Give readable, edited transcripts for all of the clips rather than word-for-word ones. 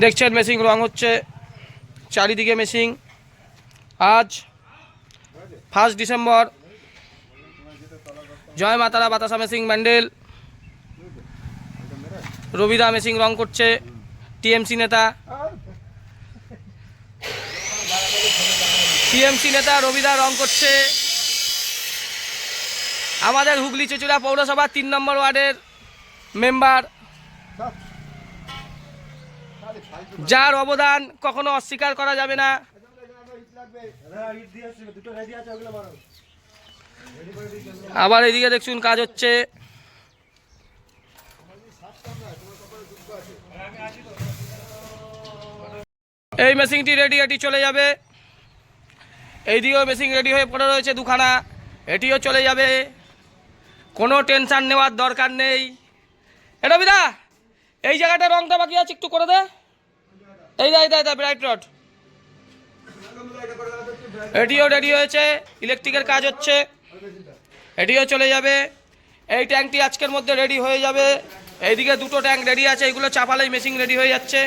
দেখছেন মেশিন রং হচ্ছে, চারিদিকে মেশিন। আজ 1 ডিসেম্বর। জয় মাতারা বাতাসা মেশিন ব্যান্ডেল। রবিদা মেশিন রং করছে, টিএমসি নেতা। টিএমসি নেতা রবিদা রং করছে। আমাদের হুগলি চুঁচুড়া পৌরসভা 3 নম্বর ওয়ার্ডের মেম্বার, যার অবদান কখনো অস্বীকার করা যাবে না। আবার এদিকে দেখুন কাজ হচ্ছে। এই মেশিনটি রেডি, এটি চলে যাবে। এইদিকেও মেশিন রেডি হয়ে পড়ে রয়েছে দুখানা, এটিও চলে যাবে। কোনো টেনশন নেওয়ার দরকার নেই। রবিদা, এই জায়গাটা রংটা বাকি আছে, একটু করে দে। এই দা ব্রাইট রড, এটিও রেডি হয়েছে, ইলেকট্রিকের কাজ হচ্ছে, এটিও চলে যাবে। এই ট্যাঙ্কটি আজকের মধ্যে রেডি হয়ে যাবে। এইদিকে দুটো ট্যাঙ্ক রেডি আছে, এইগুলো চাপালেই মেশিন রেডি হয়ে যাচ্ছে।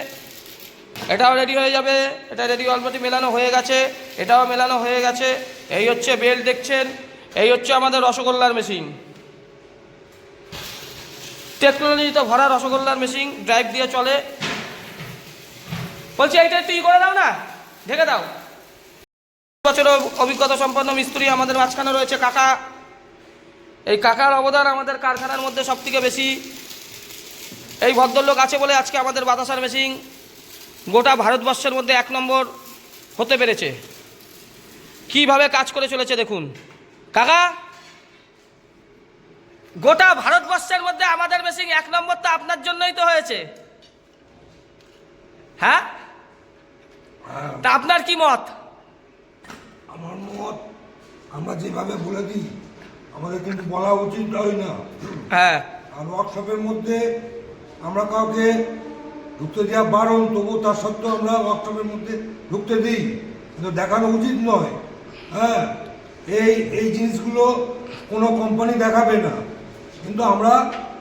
এটাও রেডি হয়ে যাবে, এটা রেডি অলরেডি মেলানো হয়ে গেছে, এটাও মেলানো হয়ে গেছে। এই হচ্ছে বেল্ট দেখছেন, এই হচ্ছে আমাদের রসগোল্লার মেশিন, টেকনোলজিতে ভরা রসগোল্লার মেশিন, ড্রাইভ দিয়ে চলে। বলছি এইটা একটু করে দাও না, ঢেকে দাও। বছরের অভিজ্ঞতা সম্পন্ন মিস্ত্রি আমাদের মাঝখানে রয়েছে কাকা। এই কাকার অবদান আমাদের কারখানার মধ্যে সব থেকে বেশি। এই ভদ্রলোক আছে বলে আজকে আমাদের বাতাসার মেশিন গোটা ভারতবর্ষের মধ্যে 1 নম্বর হতে পেরেছে। কিভাবে কাজ করে চলেছে দেখুন কাকা। গোটা ভারতবর্ষের মধ্যে আমাদের মেশিন 1 নম্বর তো আপনার জন্যই তো হয়েছে। হ্যাঁ, তা আপনার কি মত? আমার মত, আমরা যেভাবে বলে দিই আমাদের কিন্তু বলা উচিত হয় না। হ্যাঁ, আর ওয়ার্কশপের মধ্যে আমরা কাউকে ঢুকতে দেওয়া বারণ, তবু তার সত্ত্বেও আমরা ওয়ার্কশপের মধ্যে ঢুকতে দিই, কিন্তু দেখানো উচিত নয়। হ্যাঁ, এই জিনিসগুলো কোনো কোম্পানি দেখাবে না, কিন্তু আমরা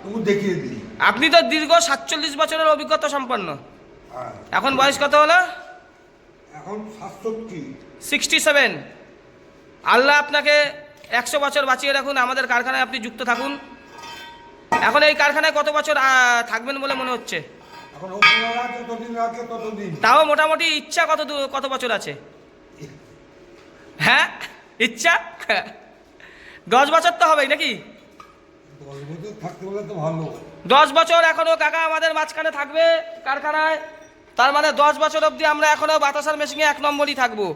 তবু দেখিয়ে দিই। আপনি তো দীর্ঘ 47 বছরের অভিজ্ঞতা সম্পন্ন। হ্যাঁ, এখন বয়স কত হলো? এখন 67। আল্লাহ আপনাকে 100 বছর বাঁচিয়ে রাখুন, আমাদের কারখানায় আপনি যুক্ত থাকুন। এখন এই কারখানায় কত বছর থাকবেন বলে মনে হচ্ছে? এখন যতদিন রাখে ততদিন। তাও মোটামুটি ইচ্ছা কত বছর আছে? হ্যাঁ, ইচ্ছা 10 বছর তো হবেই নাকি? 10 বছর থাকতে বলে তো ভালো। 10 বছর এখনো কাকা আমাদের মাঝখানে থাকবে কারখানায়। তার মানে 10 বছর অবধি আমরা এখনো বাতাসার মেশিনে 1 নম্বরই থাকবো।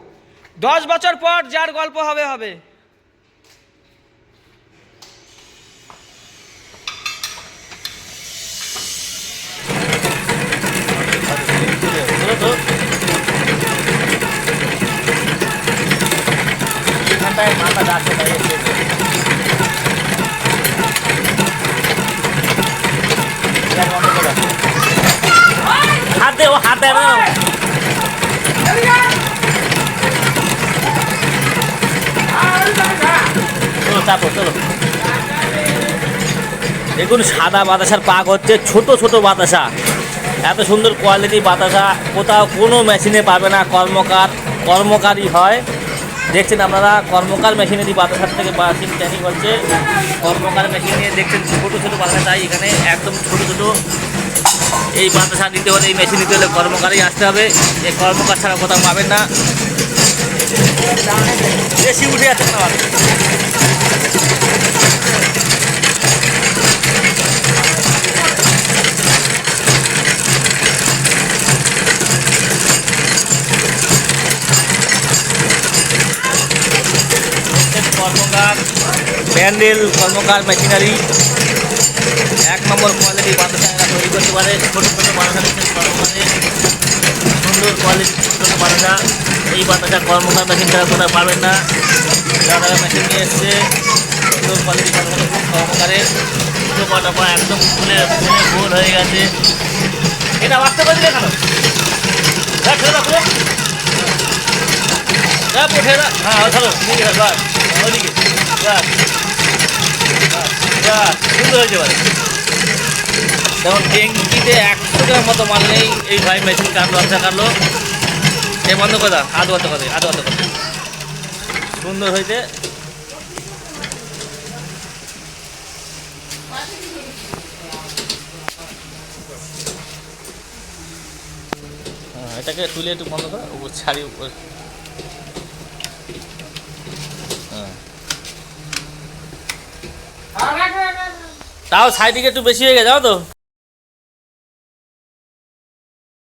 10 বছর পর যার গল্প হবে হবে। হাতে চলো। দেখুন সাদা বাতাসার পাক হচ্ছে, ছোট ছোট বাতাসা, এত সুন্দর কোয়ালিটি বাতাসা কোথাও কোনো মেশিনে পাবে না। কর্মকারই হয়। দেখছেন আপনারা কর্মকার মেশিনেরই বাতাসার থেকে মেশিন ট্যানিং হচ্ছে। কর্মকার মেশিনে দেখছেন ছোটো ছোটো বাতাসা, তাই এখানে একদম ছোটো ছোটো। এই বাতাসা নিতে হলে, এই মেশিন নিতে হলে কর্মকারই আসতে হবে। এই কর্মকার ছাড়া কোথাও পাবেন না। বেশি উঠে যাচ্ছে না। কর্মকার ব্যান্ডেল, কর্মকার মেশিনারি 1 নম্বর কোয়ালিটি বাতাসা এরা তৈরি করতে পারে। ছোটো ছোটো বাতাসা দিচ্ছেন কর্মকারে, সুন্দর কোয়ালিটি ছোটো ছোটো বাতাসা। এই বাতাসা কর্মকার মেশিন ছাড়া কোথাও পাবেন না। যারা মেশিন নিয়ে এসছে সুন্দর কোয়ালিটি বাতাসা কর্মকারের ছোটো পাটাপা একদম ফুলে গোল হয়ে গেছে। এটা বাঁচতে পারছি দেখানো হ্যাঁ ধরো ওদিকে সুন্দর হয়েছে। যেমন ট্যাঙ্কিতে 100 গ্রাম মতো মাল নেই, এই ভাই মেশিন কাটলো, আচ্ছা কাটলো। এ বন্ধ করে দাও, আধ বন্ধ করে, আধ বন্ধ করে। সুন্দর হয়েছে। এটাকে তুলে একটু বন্ধ করো, উপর ছাড়ি উপর। হ্যাঁ, তাও সাইড দিকে একটু বেশি হয়ে গেছে, জানো তো।